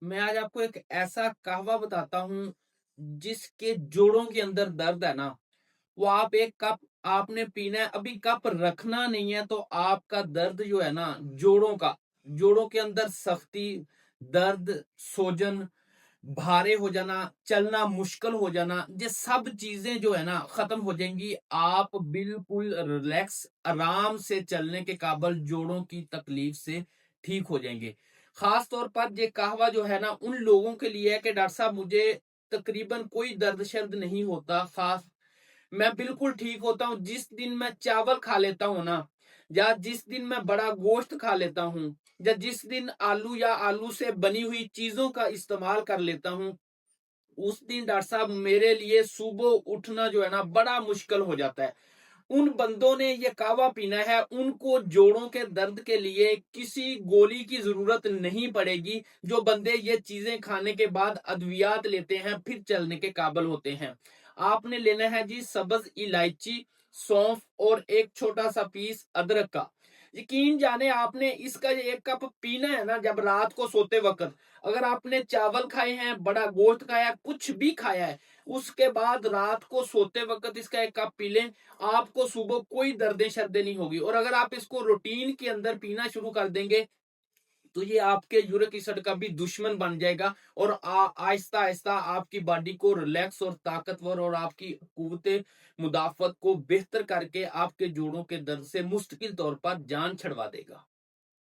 मैं आज आपको एक ऐसा कहवा बताता हूँ, जिसके जोड़ों के अंदर दर्द है ना, वो आप एक कप आपने पीना है, अभी कप रखना नहीं है तो आपका दर्द जो है ना, जोड़ों के अंदर सख्ती, दर्द, सूजन, भारे हो जाना, चलना मुश्किल हो जाना, ये सब चीजें जो है ना खत्म हो जाएंगी। आप बिल्कुल रिलैक्स आराम से चलने के काबिल, जोड़ों की तकलीफ से ठीक हो जाएंगे। खास तौर पर ये कहवा जो है ना उन लोगों के लिए है कि डॉक्टर साहब मुझे तकरीबन कोई दर्द शर्द नहीं होता, खास मैं बिल्कुल ठीक होता हूँ जिस दिन मैं चावल खा लेता हूँ ना, या जिस दिन मैं बड़ा गोश्त खा लेता हूँ, या जिस दिन आलू या आलू से बनी हुई चीजों का इस्तेमाल कर लेता हूँ, उस दिन डॉक्टर साहब मेरे लिए सुबह उठना जो है ना बड़ा मुश्किल हो जाता है। उन बंदों ने ये कावा पीना है, उनको जोड़ों के दर्द के लिए किसी गोली की जरूरत नहीं पड़ेगी। जो बंदे ये चीजें खाने के बाद अद्वियात लेते हैं, फिर चलने के काबिल होते हैं। आपने लेना है जी सब्ज इलायची, सौंफ और एक छोटा सा पीस अदरक का। यकीन जाने आपने इसका ये एक कप पीना है ना, जब रात को सोते वक्त अगर आपने चावल खाए हैं, बड़ा गोश्त खाया, कुछ भी खाया है, उसके बाद रात को सोते वक्त इसका एक कप पी लें, आपको सुबह कोई दर्दें शर्दें नहीं होगी। और अगर आप इसको रूटीन के अंदर पीना शुरू कर देंगे, तो ये आपके यूरिक एसिड का भी दुश्मन बन जाएगा, और आहिस्ता आहिस्ता आपकी बॉडी को रिलैक्स और ताकतवर और आपकी कुव्वते मुदाफत को बेहतर करके आपके जोड़ों के दर्द से मुस्तकिल तौर पर जान छड़वा देगा।